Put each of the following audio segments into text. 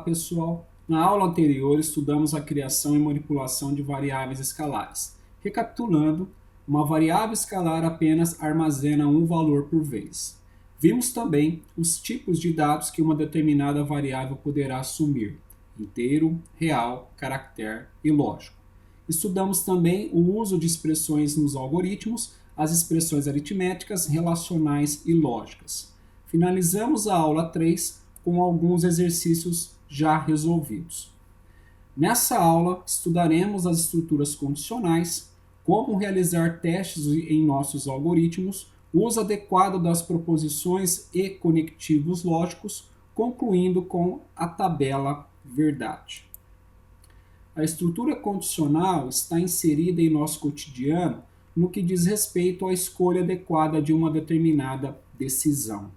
pessoal! Na aula anterior estudamos a criação e manipulação de variáveis escalares. Recapitulando, uma variável escalar apenas armazena um valor por vez. Vimos também os tipos de dados que uma determinada variável poderá assumir: inteiro, real, caractere e lógico. Estudamos também o uso de expressões nos algoritmos, as expressões aritméticas, relacionais e lógicas. Finalizamos a aula 3 com alguns exercícios já resolvidos. Nessa aula, estudaremos as estruturas condicionais, como realizar testes em nossos algoritmos, o uso adequado das proposições e conectivos lógicos, concluindo com a tabela verdade. A estrutura condicional está inserida em nosso cotidiano no que diz respeito à escolha adequada de uma determinada decisão.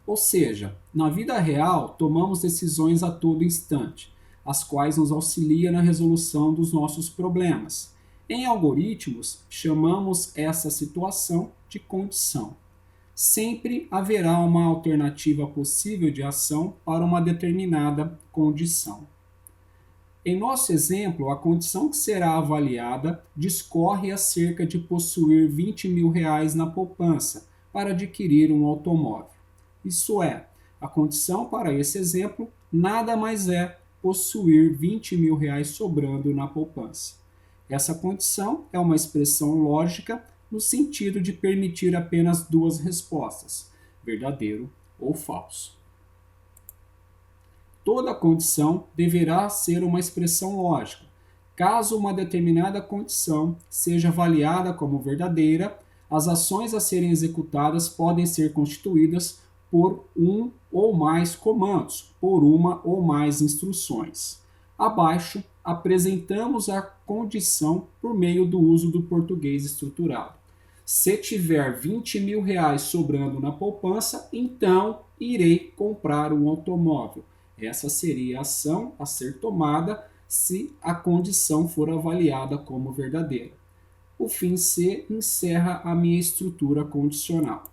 Ou seja, na vida real, tomamos decisões a todo instante, as quais nos auxiliam na resolução dos nossos problemas. Em algoritmos, chamamos essa situação de condição. Sempre haverá uma alternativa possível de ação para uma determinada condição. Em nosso exemplo, a condição que será avaliada discorre acerca de possuir R$20 mil na poupança para adquirir um automóvel. Isso é, a condição para esse exemplo nada mais é possuir R$20 mil sobrando na poupança. Essa condição é uma expressão lógica no sentido de permitir apenas duas respostas, verdadeiro ou falso. Toda condição deverá ser uma expressão lógica. Caso uma determinada condição seja avaliada como verdadeira, as ações a serem executadas podem ser constituídas por um ou mais comandos, por uma ou mais instruções. Abaixo, apresentamos a condição por meio do uso do português estruturado. Se tiver R$20 mil sobrando na poupança, então irei comprar um automóvel. Essa seria a ação a ser tomada se a condição for avaliada como verdadeira. O fim C encerra a minha estrutura condicional.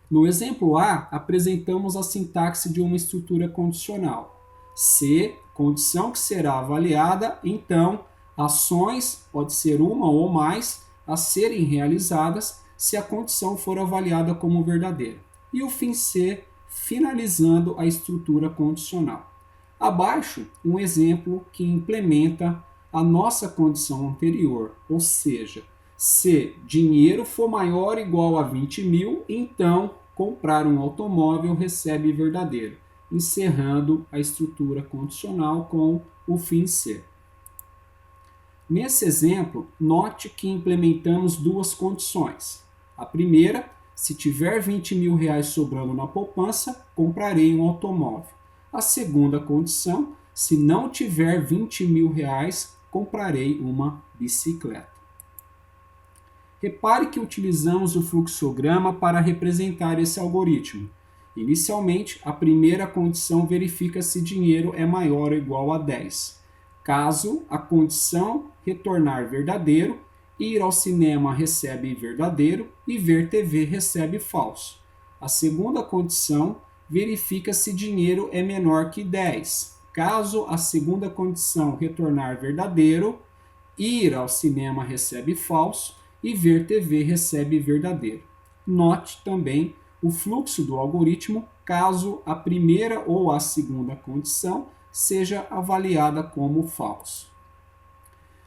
No exemplo A, apresentamos a sintaxe de uma estrutura condicional. Se, condição que será avaliada, então, ações, pode ser uma ou mais, a serem realizadas se a condição for avaliada como verdadeira. E o fim C, finalizando a estrutura condicional. Abaixo, um exemplo que implementa a nossa condição anterior, ou seja, se dinheiro for maior ou igual a 20 mil, então comprar um automóvel recebe verdadeiro, encerrando a estrutura condicional com o fim C. Nesse exemplo, note que implementamos duas condições. A primeira, se tiver R$20 mil sobrando na poupança, comprarei um automóvel. A segunda condição, se não tiver R$20 mil, comprarei uma bicicleta. Repare que utilizamos o fluxograma para representar esse algoritmo. Inicialmente, a primeira condição verifica se dinheiro é maior ou igual a 10. Caso a condição retornar verdadeiro, ir ao cinema recebe verdadeiro e ver TV recebe falso. A segunda condição verifica se dinheiro é menor que 10. Caso a segunda condição retornar verdadeiro, ir ao cinema recebe falso e ver TV recebe verdadeiro. Note também o fluxo do algoritmo caso a primeira ou a segunda condição seja avaliada como falso.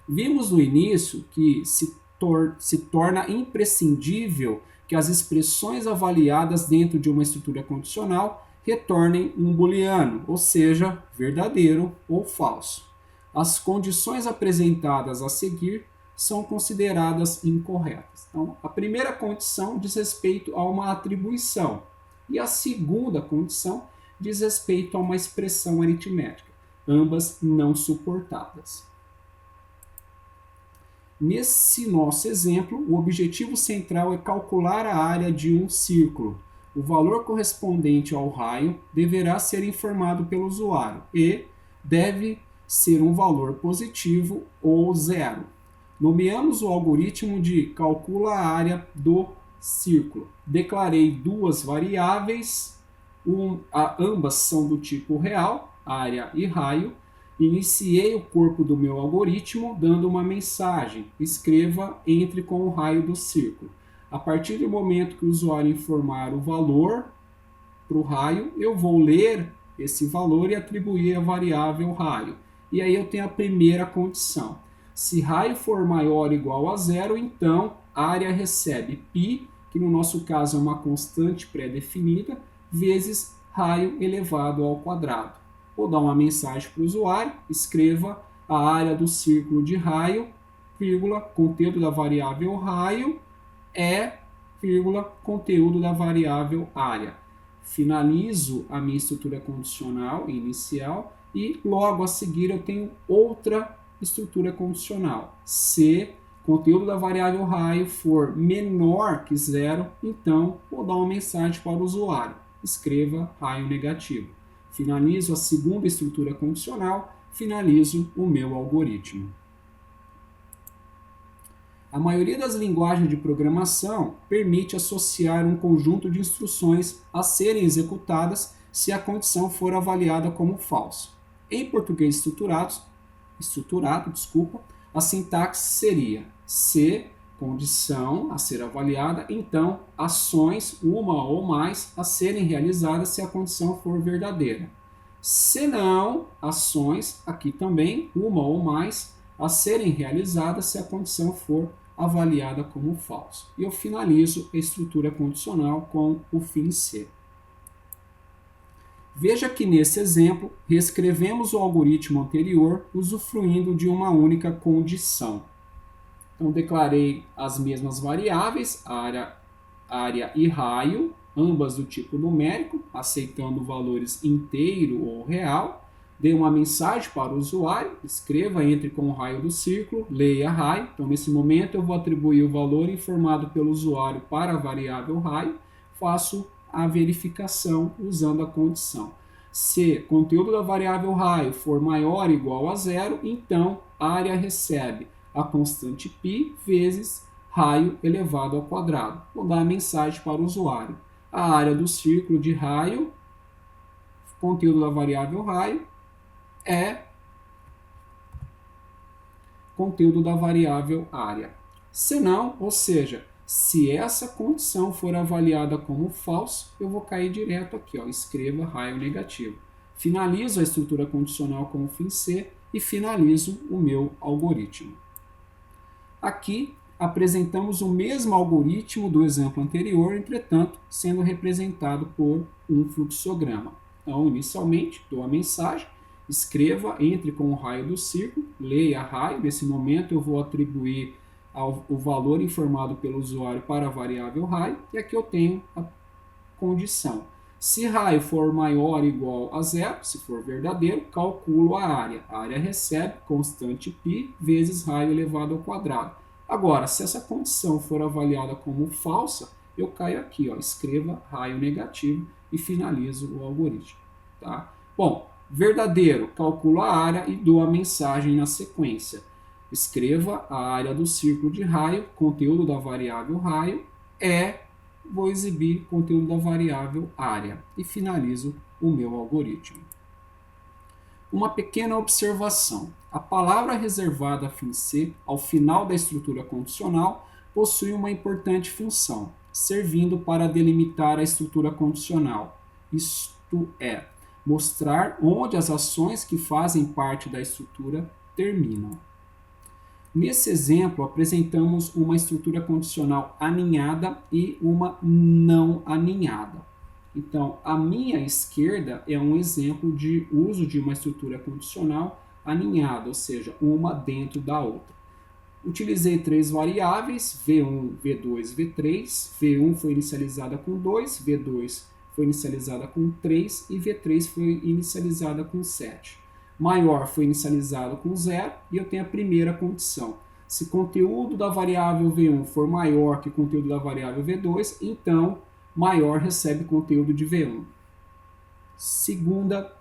Vimos no início que se torna imprescindível que as expressões avaliadas dentro de uma estrutura condicional retornem um booleano, ou seja, verdadeiro ou falso. As condições apresentadas a seguir são consideradas incorretas. Então, a primeira condição diz respeito a uma atribuição e a segunda condição diz respeito a uma expressão aritmética, ambas não suportadas. Nesse nosso exemplo, o objetivo central é calcular a área de um círculo. O valor correspondente ao raio deverá ser informado pelo usuário e deve ser um valor positivo ou zero. Nomeamos o algoritmo de calcula a área do círculo. Declarei duas variáveis, ambas são do tipo real, área e raio. Iniciei o corpo do meu algoritmo dando uma mensagem. Escreva entre com o raio do círculo. A partir do momento que o usuário informar o valor para o raio, eu vou ler esse valor e atribuir a variável raio. E aí eu tenho a primeira condição. Se raio for maior ou igual a zero, então a área recebe π, que no nosso caso é uma constante pré-definida, vezes raio elevado ao quadrado. Vou dar uma mensagem para o usuário, escreva a área do círculo de raio, vírgula, conteúdo da variável raio é, vírgula, conteúdo da variável área. Finalizo a minha estrutura condicional inicial e logo a seguir eu tenho outra estrutura condicional. Se conteúdo da variável raio for menor que zero, então vou dar uma mensagem para o usuário. Escreva raio negativo. Finalizo a segunda estrutura condicional, finalizo o meu algoritmo. A maioria das linguagens de programação permite associar um conjunto de instruções a serem executadas se a condição for avaliada como falso. Em português estruturado, a sintaxe seria: se condição a ser avaliada, então ações, uma ou mais, a serem realizadas se a condição for verdadeira. Se não, ações, aqui também, uma ou mais, a serem realizadas se a condição for avaliada como falso. E eu finalizo a estrutura condicional com o fim C. Veja que nesse exemplo, reescrevemos o algoritmo anterior usufruindo de uma única condição. Então, declarei as mesmas variáveis, área e raio, ambas do tipo numérico, aceitando valores inteiro ou real. Dei uma mensagem para o usuário, escreva, entre com o raio do círculo, leia raio. Então, nesse momento, eu vou atribuir o valor informado pelo usuário para a variável raio, faço a verificação usando a condição. Se conteúdo da variável raio for maior ou igual a zero, então a área recebe a constante π vezes raio elevado ao quadrado. Vou dar a mensagem para o usuário. A área do círculo de raio, conteúdo da variável raio, é conteúdo da variável área. Se não, ou seja, se essa condição for avaliada como falso, eu vou cair direto aqui, ó, escreva raio negativo. Finalizo a estrutura condicional com o fim C e finalizo o meu algoritmo. Aqui apresentamos o mesmo algoritmo do exemplo anterior, entretanto, sendo representado por um fluxograma. Então, inicialmente, dou a mensagem, escreva, entre com o raio do círculo, leia raio. Nesse momento, eu vou atribuir o valor informado pelo usuário para a variável raio, e aqui eu tenho a condição. Se raio for maior ou igual a zero, se for verdadeiro, calculo a área. A área recebe constante π vezes raio elevado ao quadrado. Agora, se essa condição for avaliada como falsa, eu caio aqui, ó, escreva raio negativo e finalizo o algoritmo. Tá? Bom, verdadeiro, calculo a área e dou a mensagem na sequência. Escreva a área do círculo de raio, conteúdo da variável raio, vou exibir conteúdo da variável área e finalizo o meu algoritmo. Uma pequena observação. A palavra reservada a fim C, ao final da estrutura condicional, possui uma importante função, servindo para delimitar a estrutura condicional, isto é, mostrar onde as ações que fazem parte da estrutura terminam. Nesse exemplo, apresentamos uma estrutura condicional aninhada e uma não aninhada. Então, a minha esquerda é um exemplo de uso de uma estrutura condicional aninhada, ou seja, uma dentro da outra. Utilizei três variáveis, V1, V2, V3. V1 foi inicializada com 2, V2 foi inicializada com 3 e V3 foi inicializada com 7. Maior foi inicializado com 0 e eu tenho a primeira condição. Se conteúdo da variável V1 for maior que o conteúdo da variável V2, então maior recebe conteúdo de V1. Segunda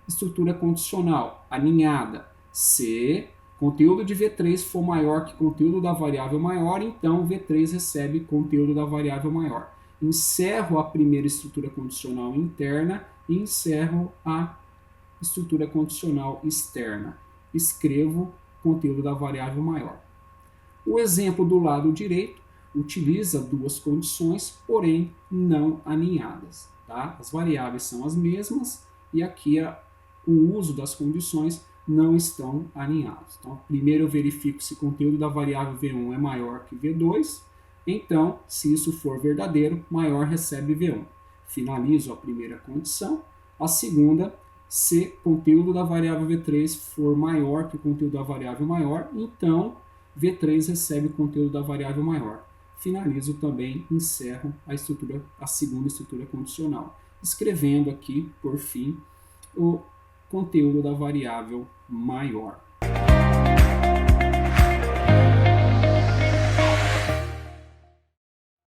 estrutura condicional, aninhada. Se conteúdo de V3 for maior que conteúdo da variável maior, então V3 recebe conteúdo da variável maior. Encerro a primeira estrutura condicional interna e encerro a estrutura condicional externa. Escrevo o conteúdo da variável maior. O exemplo do lado direito utiliza duas condições, porém não alinhadas. Tá? As variáveis são as mesmas e aqui o uso das condições não estão alinhados. Então, primeiro eu verifico se o conteúdo da variável V1 é maior que V2. Então, se isso for verdadeiro, maior recebe V1. Finalizo a primeira condição. A segunda, se o conteúdo da variável V3 for maior que o conteúdo da variável maior, então V3 recebe o conteúdo da variável maior. Finalizo também, encerro a segunda estrutura condicional, escrevendo aqui, por fim, o conteúdo da variável maior.